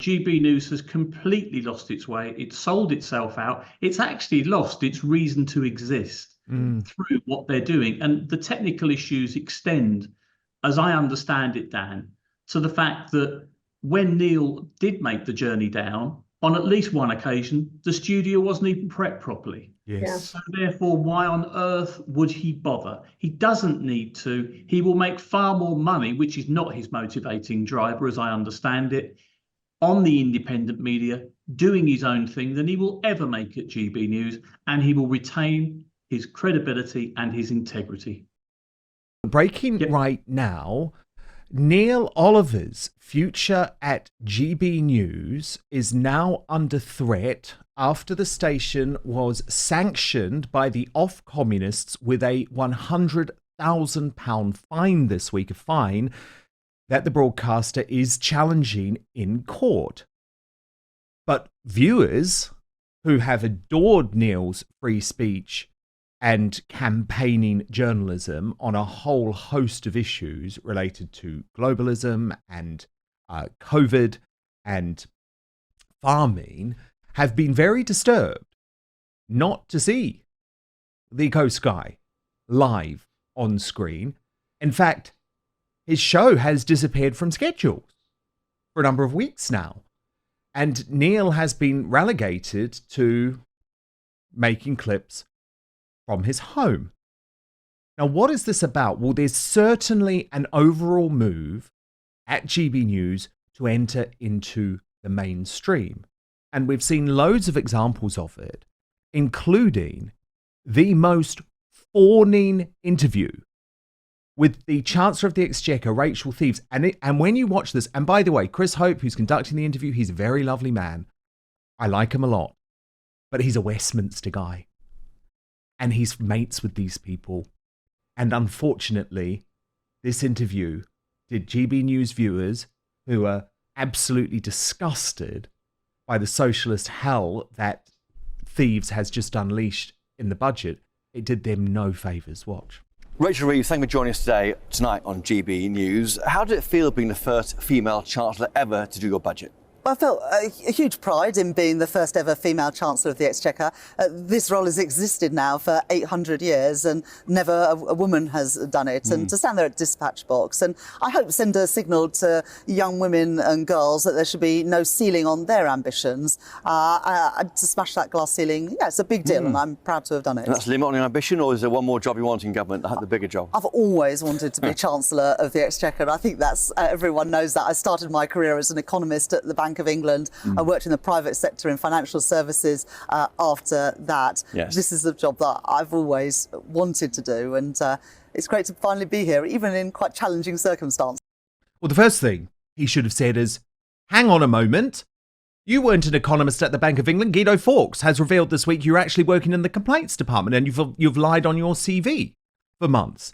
GB News has completely lost its way. It's sold itself out. It's actually lost its reason to exist through what they're doing. And the technical issues extend, as I understand it, Dan, to the fact that when Neil did make the journey down, on at least one occasion, the studio wasn't even prepped properly. Yes. So therefore, why on earth would he bother? He doesn't need to. He will make far more money, which is not his motivating driver, as I understand it, on the independent media, doing his own thing, than he will ever make at GB News, and he will retain his credibility and his integrity. Breaking right now, Neil Oliver's future at GB News is now under threat after the station was sanctioned by the Ofcommunists with a £100,000 fine this week, a fine that the broadcaster is challenging in court. But viewers who have adored Neil's free speech and campaigning journalism on a whole host of issues related to globalism and COVID and farming have been very disturbed not to see the Coast Guy live on screen. In fact, his show has disappeared from schedules for a number of weeks now. And Neil has been relegated to making clips from his home. Now, what is this about? Well, there's certainly an overall move at GB News to enter into the mainstream. And we've seen loads of examples of it, including the most fawning interview with the Chancellor of the Exchequer, Rachel Thieves. And when you watch this, and by the way, Chris Hope, who's conducting the interview, he's a very lovely man. I like him a lot. But he's a Westminster guy. And he's mates with these people. And unfortunately, this interview did GB News viewers who are absolutely disgusted by the socialist hell that Thieves has just unleashed in the budget, it did them no favours. Watch. Rachel Reeves, thank you for joining us tonight on GB News. How did it feel being the first female Chancellor ever to do your budget? I felt a huge pride in being the first ever female Chancellor of the Exchequer. This role has existed now for 800 years and never a woman has done it. And to stand there at dispatch box and I hope send a signal to young women and girls that there should be no ceiling on their ambitions. To smash that glass ceiling, yeah, it's a big deal and I'm proud to have done it. And that's the limit on your ambition, or is there one more job you want in government, the bigger job? I've always wanted to be Chancellor of the Exchequer, and I think that's everyone knows that. I started my career as an economist at the Bank of England. I worked in the private sector in financial services after that. Yes. This is a job that I've always wanted to do, and it's great to finally be here, even in quite challenging circumstances. Well, the first thing he should have said is, hang on a moment. You weren't an economist at the Bank of England. Guido Fawkes has revealed this week you're actually working in the complaints department and you've lied on your CV for months.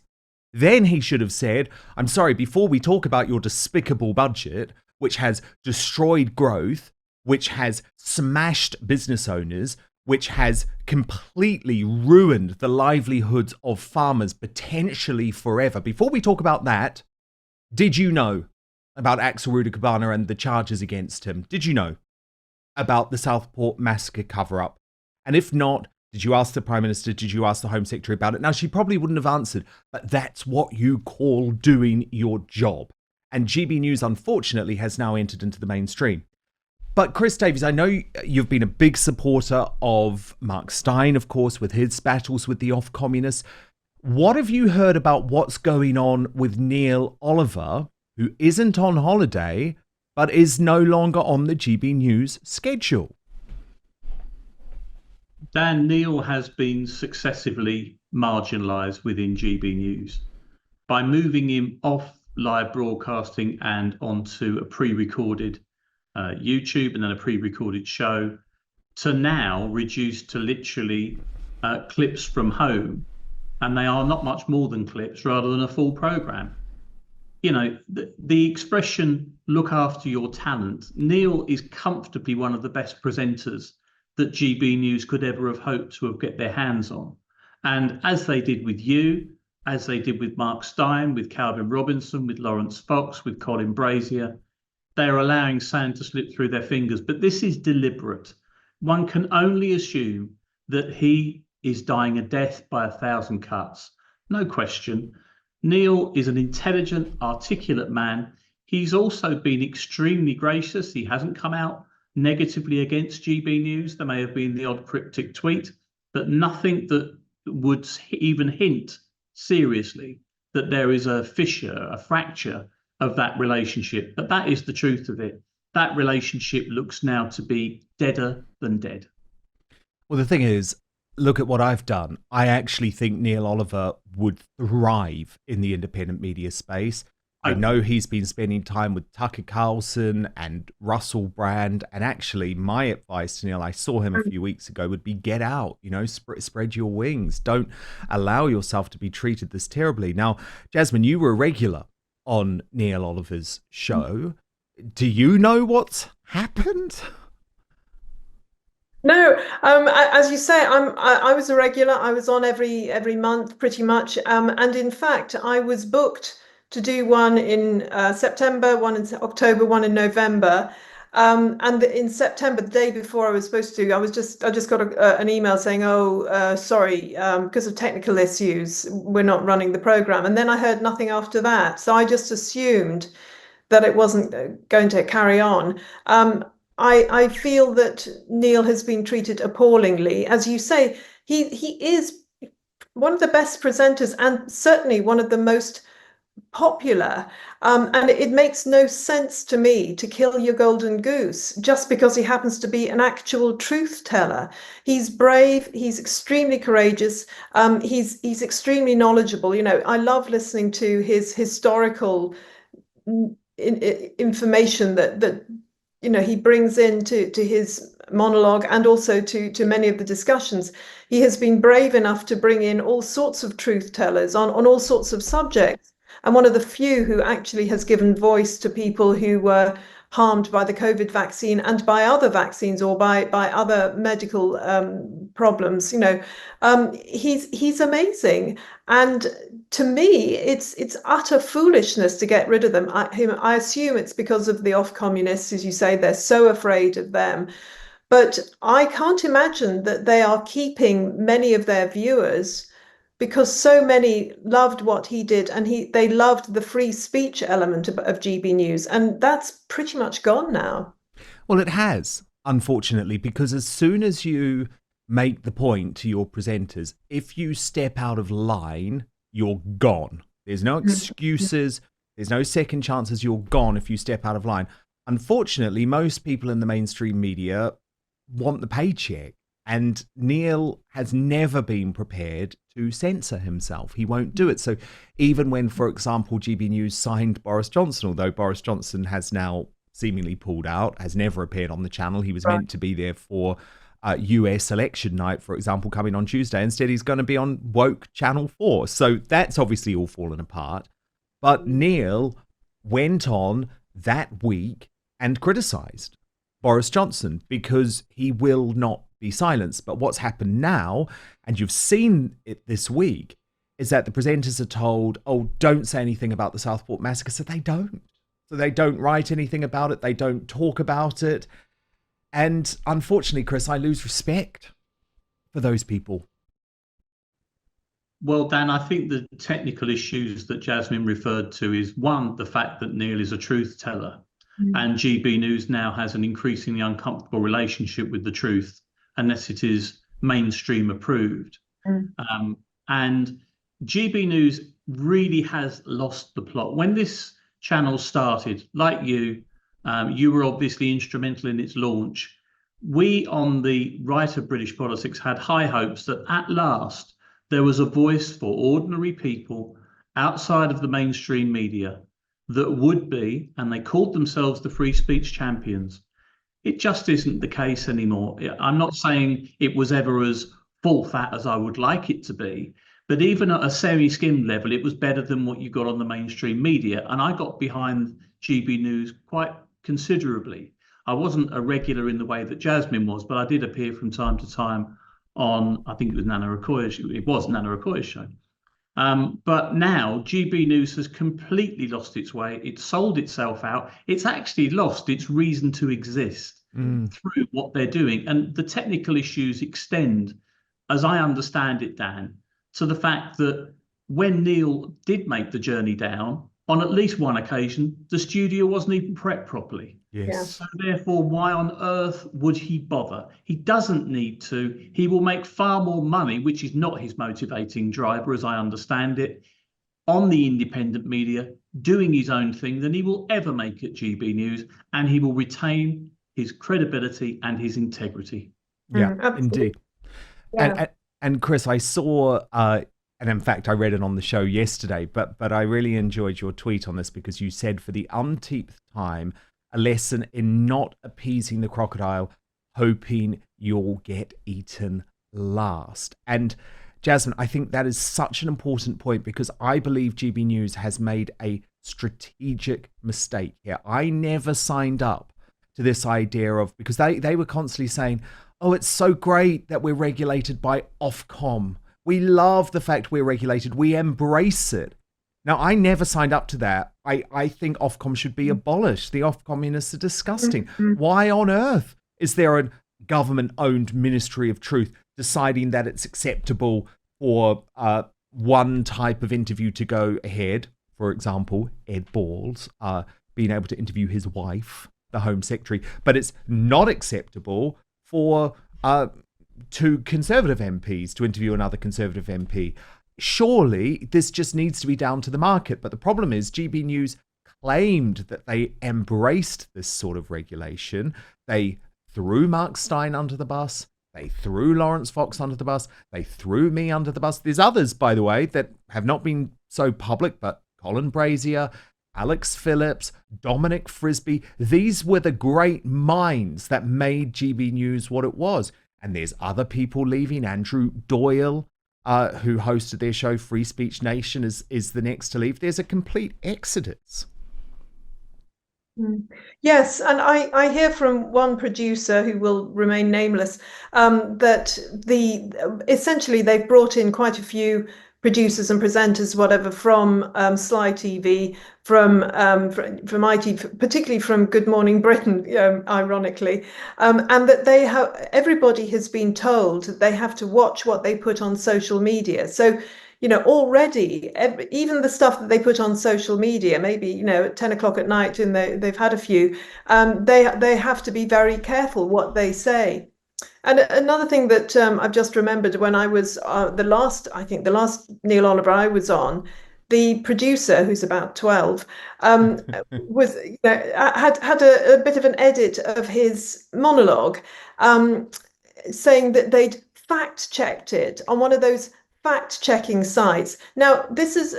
Then he should have said, I'm sorry, before we talk about your despicable budget, which has destroyed growth, which has smashed business owners, which has completely ruined the livelihoods of farmers potentially forever. Before we talk about that, did you know about Axel Rudikabana and the charges against him? Did you know about the Southport massacre cover-up? And if not, did you ask the Prime Minister, did you ask the Home Secretary about it? Now, she probably wouldn't have answered, but that's what you call doing your job. And GB News, unfortunately, has now entered into the mainstream. But Chris Davies, I know you've been a big supporter of Mark Steyn, of course, with his battles with the Ofcommunists. What have you heard about what's going on with Neil Oliver, who isn't on holiday, but is no longer on the GB News schedule? Dan, Neil has been successively marginalised within GB News by moving him off live broadcasting and onto a pre-recorded YouTube and then a pre-recorded show, to now reduced to literally clips from home, and they are not much more than clips rather than a full programme. You know, the expression look after your talent, Neil is comfortably one of the best presenters that GB News could ever have hoped to have get their hands on. And as they did with you, as they did with Mark Steyn, with Calvin Robinson, with Lawrence Fox, with Colin Brazier, they're allowing sand to slip through their fingers. But this is deliberate. One can only assume that he is dying a death by 1,000 cuts. No question. Neil is an intelligent, articulate man. He's also been extremely gracious. He hasn't come out negatively against GB News. There may have been the odd cryptic tweet, but nothing that would even hint seriously that there is a fissure, a fracture of that relationship. But that is the truth of it. That relationship looks now to be deader than dead. Well, the thing is, look at what I've done. I actually think Neil Oliver would thrive in the independent media space. I know he's been spending time with Tucker Carlson and Russell Brand. And actually, my advice to Neil, I saw him a few weeks ago, would be get out, spread your wings. Don't allow yourself to be treated this terribly. Now, Jasmine, you were a regular on Neil Oliver's show. Do you know what's happened? No, as you say, I was a regular. I was on every month, pretty much. And in fact, I was booked to do one in September, one in October, one in November. And in September, the day before I was supposed to, I just got an email saying, sorry, because of technical issues, we're not running the program. And then I heard nothing after that. So I just assumed that it wasn't going to carry on. I feel that Neil has been treated appallingly. As you say, he is one of the best presenters and certainly one of the most popular. And it makes no sense to me to kill your golden goose just because he happens to be an actual truth teller. He's brave. He's extremely courageous. He's extremely knowledgeable. I love listening to his historical information that he brings into his monologue and also to many of the discussions. He has been brave enough to bring in all sorts of truth tellers on all sorts of subjects. And one of the few who actually has given voice to people who were harmed by the COVID vaccine and by other vaccines or by other medical problems. He's amazing. And to me, it's utter foolishness to get rid of them. I assume it's because of the Ofcommunists, as you say, they're so afraid of them. But I can't imagine that they are keeping many of their viewers because so many loved what he did and they loved the free speech element of GB News. And that's pretty much gone now. Well, it has, unfortunately, because as soon as you make the point to your presenters, if you step out of line, you're gone. There's no excuses. There's no second chances. You're gone if you step out of line. Unfortunately, most people in the mainstream media want the paycheck. And Neil has never been prepared to censor himself. He won't do it. So even when, for example, GB News signed Boris Johnson, although Boris Johnson has now seemingly pulled out, has never appeared on the channel. He was meant to be there for US election night, for example, coming on Tuesday. Instead, he's going to be on woke Channel 4. So that's obviously all fallen apart. But Neil went on that week and criticised Boris Johnson because he will not be silenced. But what's happened now, and you've seen it this week, is that the presenters are told, don't say anything about the Southport massacre. So they don't. So they don't write anything about it. They don't talk about it. And unfortunately, Chris, I lose respect for those people. Well, Dan, I think the technical issues that Jasmine referred to is, one, the fact that Neil is a truth teller. And GB News now has an increasingly uncomfortable relationship with the truth, unless it is mainstream approved. And GB News really has lost the plot. When this channel started, like you were obviously instrumental in its launch. We on the right of British politics had high hopes that at last there was a voice for ordinary people outside of the mainstream media that would be, and they called themselves the free speech champions. It just isn't the case anymore. I'm not saying it was ever as full fat as I would like it to be, but even at a semi-skimmed level, it was better than what you got on the mainstream media. And I got behind GB News quite considerably. I wasn't a regular in the way that Jasmine was, but I did appear from time to time on, I think it was Nana Rakoya's show. But now GB News has completely lost its way. It's sold itself out. It's actually lost its reason to exist through what they're doing. And the technical issues extend, as I understand it, Dan, to the fact that when Neil did make the journey down, on at least one occasion, the studio wasn't even prepped properly. Yes. So therefore, why on earth would he bother? He doesn't need to. He will make far more money, which is not his motivating driver, as I understand it, on the independent media, doing his own thing, than he will ever make at GB News, and he will retain his credibility and his integrity. Yeah, indeed. Yeah. And Chris, I saw, and in fact, I read it on the show yesterday, but I really enjoyed your tweet on this because you said for the umpteenth time, a lesson in not appeasing the crocodile, hoping you'll get eaten last. And Jasmine, I think that is such an important point because I believe GB News has made a strategic mistake here. I never signed up to this idea of, because they were constantly saying, oh, it's so great that we're regulated by Ofcom. We love the fact we're regulated. We embrace it. Now, I never signed up to that. I think Ofcom should be abolished. The Ofcommunists are disgusting. Why on earth is there a government-owned Ministry of Truth deciding that it's acceptable for one type of interview to go ahead? For example, Ed Balls being able to interview his wife, the Home Secretary, but it's not acceptable for two Conservative MPs to interview another Conservative MP. Surely this just needs to be down to the market. But the problem is GB News claimed that they embraced this sort of regulation. They threw Mark Stein under the bus. They threw Lawrence Fox under the bus. They threw me under the bus. There's others, by the way, that have not been so public, but Colin Brazier, Alex Phillips, Dominic Frisby. These were the great minds that made GB News what it was. And there's other people leaving. Andrew Doyle, who hosted their show Free Speech Nation, is the next to leave. There's a complete exodus. Yes, and I hear from one producer who will remain nameless that essentially they've brought in quite a few producers and presenters, whatever, from Sly TV, from IT, particularly from Good Morning Britain, ironically, and that everybody has been told that they have to watch what they put on social media. So, already, even the stuff that they put on social media, maybe, at 10 o'clock at night, and they've had a few, they have to be very careful what they say. And another thing that I've just remembered, when I was the last Neil Oliver I was on, the producer, who's about 12, was had a bit of an edit of his monologue, saying that they'd fact-checked it on one of those fact-checking sites. Now, this is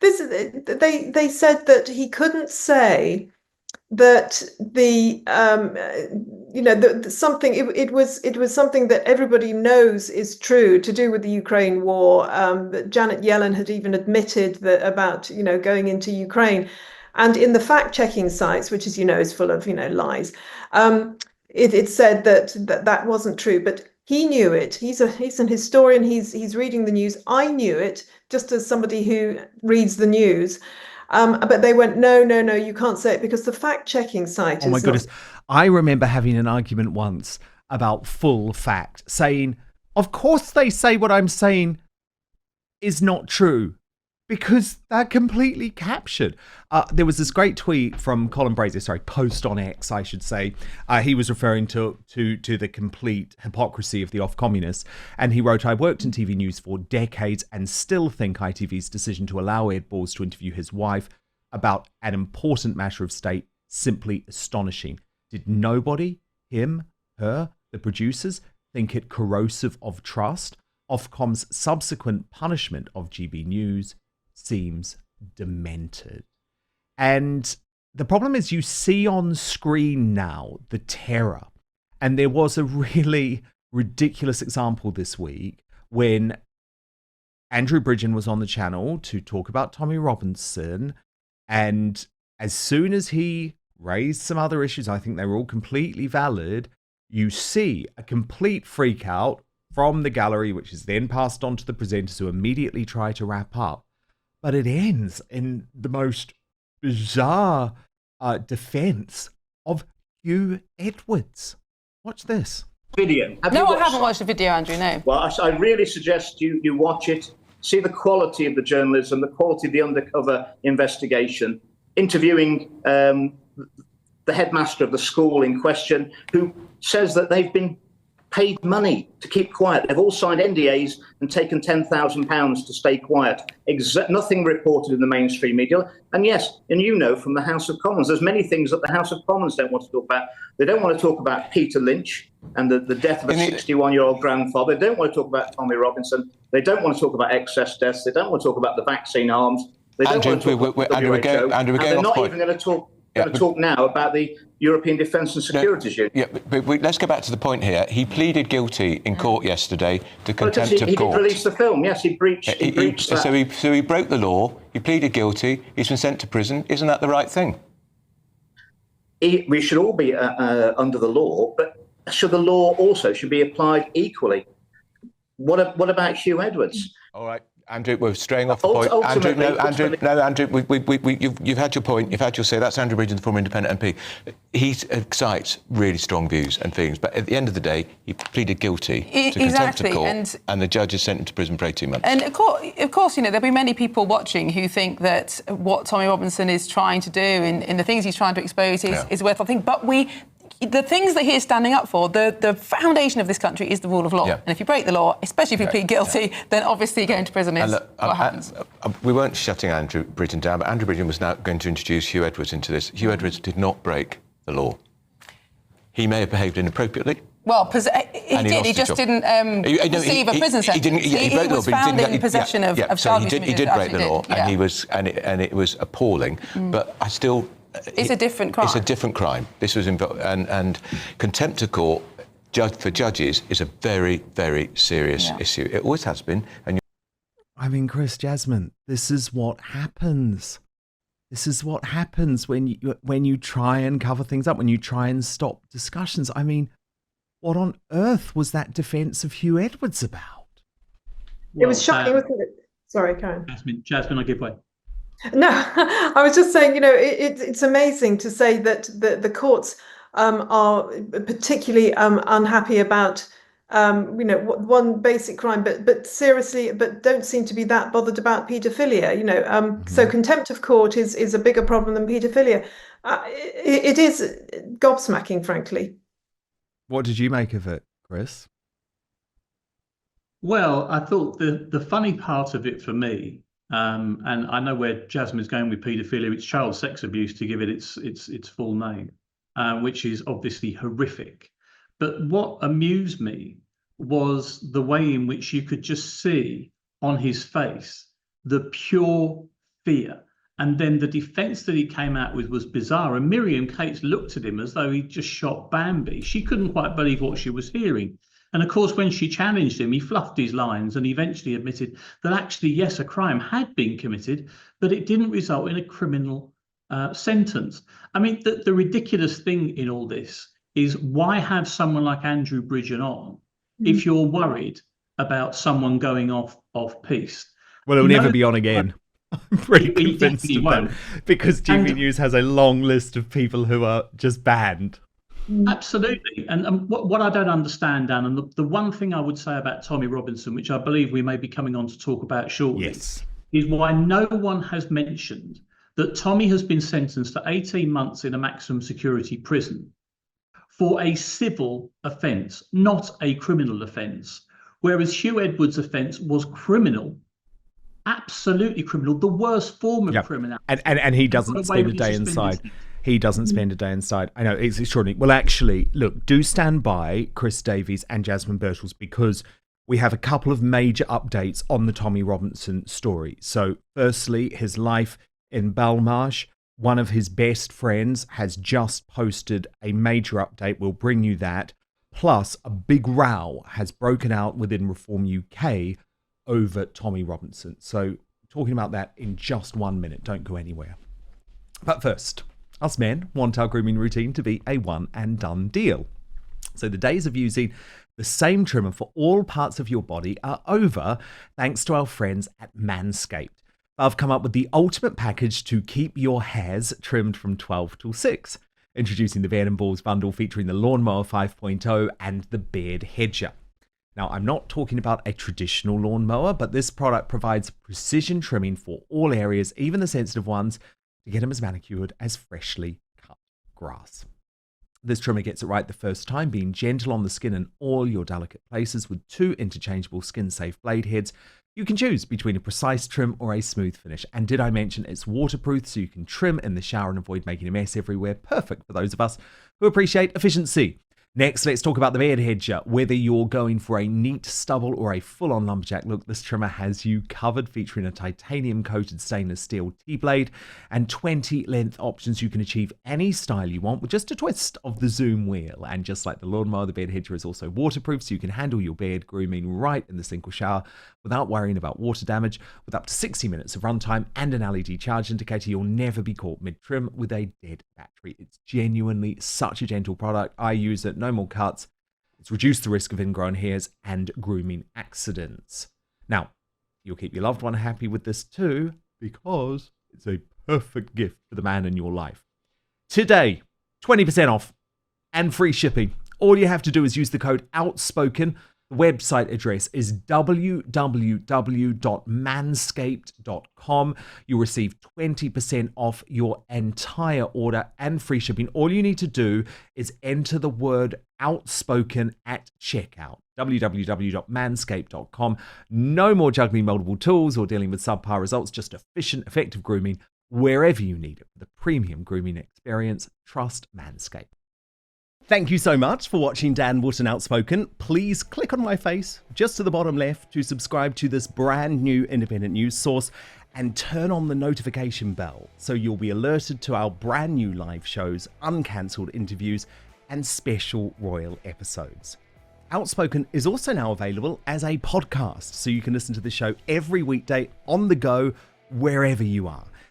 they said that he couldn't say that it was something that everybody knows is true to do with the Ukraine war, that Janet Yellen had even admitted that about going into Ukraine, and in the fact-checking sites, which is full of lies, it said that wasn't true, but he knew it. He's an historian. He's reading the news. I knew it just as somebody who reads the news. But they went, no, you can't say it because the fact-checking site is... Oh my goodness. I remember having an argument once about full fact, saying, of course they say what I'm saying is not true, because they're completely captured. There was this great tweet from Colin Brazier, post on X, I should say. He was referring to the complete hypocrisy of the Ofcommunists. And he wrote, I worked in TV news for decades and still think ITV's decision to allow Ed Balls to interview his wife about an important matter of state simply astonishing. Did nobody, him, her, the producers, think it corrosive of trust? Ofcom's subsequent punishment of GB News seems demented. And the problem is, you see on screen now the terror. And there was a really ridiculous example this week when Andrew Bridgen was on the channel to talk about Tommy Robinson. And as soon as he raised some other issues, I think they were all completely valid, you see a complete freak out from the gallery, which is then passed on to the presenters who immediately try to wrap up. But it ends in the most bizarre defense of Hugh Edwards. Watch this. Video. I haven't watched the video, Andrew, no. Well, I really suggest you watch it, see the quality of the journalism, the quality of the undercover investigation, interviewing the headmaster of the school in question, who says that they've been paid money to keep quiet. They've all signed NDAs and taken £10,000 to stay quiet. Nothing reported in the mainstream media. And yes, and you know from the House of Commons, there's many things that the House of Commons don't want to talk about. They don't want to talk about Peter Lynch and the death of a 61-year-old grandfather. They don't want to talk about Tommy Robinson. They don't want to talk about excess deaths. They don't want to talk about the vaccine arms. They don't want to talk about the WHO. And they're not even going to talk now about the European Defence and Securities Union. Yeah, but let's go back to the point here. He pleaded guilty in court yesterday to contempt of court. He did release the film. Yes, he breached that. So he broke the law. He pleaded guilty. He's been sent to prison. Isn't that the right thing? We should all be under the law, but should the law also should be applied equally? What about Hugh Edwards? All right. Andrew, we're straying off the point. Andrew, you've had your point. You've had your say. That's Andrew Bridgen, the former independent MP. He cites really strong views and things, but at the end of the day, he pleaded guilty to contempt of court, and the judge has sent him to prison for 18 months. And of course, there'll be many people watching who think that what Tommy Robinson is trying to do in the things he's trying to expose is worthwhile thing. But the things that he is standing up for, the foundation of this country is the rule of law. Yeah. And if you break the law, especially if you plead guilty, then obviously going to prison is what happens. We weren't shutting Andrew Bridgen down, but Andrew Bridgen was now going to introduce Hugh Edwards into this. Hugh Edwards did not break the law. He may have behaved inappropriately. Well, he did. He just didn't receive a prison sentence. He was found in possession of charges. He did break the law, and it was appalling. But I still... It's a different crime. It's a different crime. This was and contempt of court for judges is a very, very serious issue. It always has been. And I mean, Jasmine, this is what happens. This is what happens when you try and cover things up, when you try and stop discussions. I mean, what on earth was that defence of Hugh Edwards about? It was shocking, wasn't it? Sorry, Karen. Jasmine, I give way. No, I was just saying, it's amazing to say that the courts are particularly unhappy about, one basic crime, but seriously, but don't seem to be that bothered about paedophilia. So contempt of court is a bigger problem than paedophilia. It is gobsmacking, frankly. What did you make of it, Chris? Well, I thought the funny part of it for me. And I know where Jasmine's going with paedophilia. It's child sex abuse, to give it its full name, which is obviously horrific. But what amused me was the way in which you could just see on his face the pure fear. And then the defence that he came out with was bizarre. And Miriam Cates looked at him as though he'd just shot Bambi. She couldn't quite believe what she was hearing. And of course, when she challenged him, he fluffed his lines and eventually admitted that actually, yes, a crime had been committed, but it didn't result in a criminal sentence. I mean, the ridiculous thing in all this is, why have someone like Andrew Bridgen on if you're worried about someone going off piece? Well, it'll never be on again. I'm pretty convinced of that, because TV News has a long list of people who are just banned. Absolutely. And what I don't understand, Dan, and the one thing I would say about Tommy Robinson, which I believe we may be coming on to talk about shortly, is why no one has mentioned that Tommy has been sentenced to 18 months in a maximum security prison for a civil offence, not a criminal offence, whereas Hugh Edwards' offence was criminal, absolutely criminal, the worst form of criminality. And he doesn't spend a day inside. He doesn't spend a day inside. I know, it's extraordinary. Well, actually, look, do stand by, Chris Davies and Jasmine Birtles, because we have a couple of major updates on the Tommy Robinson story. So, firstly, his life in Belmarsh. One of his best friends has just posted a major update. We'll bring you that. Plus, a big row has broken out within Reform UK over Tommy Robinson. So, talking about that in just 1 minute. Don't go anywhere. But first, us men want our grooming routine to be a one and done deal. So the days of using the same trimmer for all parts of your body are over, thanks to our friends at Manscaped. I've come up with the ultimate package to keep your hairs trimmed from 12 till 6. Introducing the Beard and Balls bundle featuring the Lawnmower 5.0 and the Beard Hedger. Now, I'm not talking about a traditional lawnmower, but this product provides precision trimming for all areas, even the sensitive ones, to get them as manicured as freshly cut grass. This trimmer gets it right the first time, being gentle on the skin and all your delicate places with 2 interchangeable skin-safe blade heads. You can choose between a precise trim or a smooth finish. And did I mention it's waterproof, so you can trim in the shower and avoid making a mess everywhere. Perfect for those of us who appreciate efficiency. Next, let's talk about the Beard Hedger. Whether you're going for a neat stubble or a full-on lumberjack look, this trimmer has you covered, featuring a titanium-coated stainless steel T-blade and 20 length options. You can achieve any style you want with just a twist of the zoom wheel. And just like the lawnmower, the Beard Hedger is also waterproof, so you can handle your beard grooming right in the sink or shower without worrying about water damage. With up to 60 minutes of runtime and an LED charge indicator, you'll never be caught mid-trim with a dead battery. It's genuinely such a gentle product. I use it, no more cuts. It's reduced the risk of ingrown hairs and grooming accidents. Now, you'll keep your loved one happy with this too, because it's a perfect gift for the man in your life. Today, 20% off and free shipping. All you have to do is use the code OUTSPOKEN. The website address is www.manscaped.com. You'll receive 20% off your entire order and free shipping. All you need to do is enter the word outspoken at checkout. www.manscaped.com. No more juggling multiple tools or dealing with subpar results, just efficient, effective grooming wherever you need it. For the premium grooming experience, trust Manscaped. Thank you so much for watching Dan Wootton Outspoken. Please click on my face just to the bottom left to subscribe to this brand new independent news source and turn on the notification bell so you'll be alerted to our brand new live shows, uncancelled interviews, and special royal episodes. Outspoken is also now available as a podcast, so you can listen to the show every weekday on the go, wherever you are.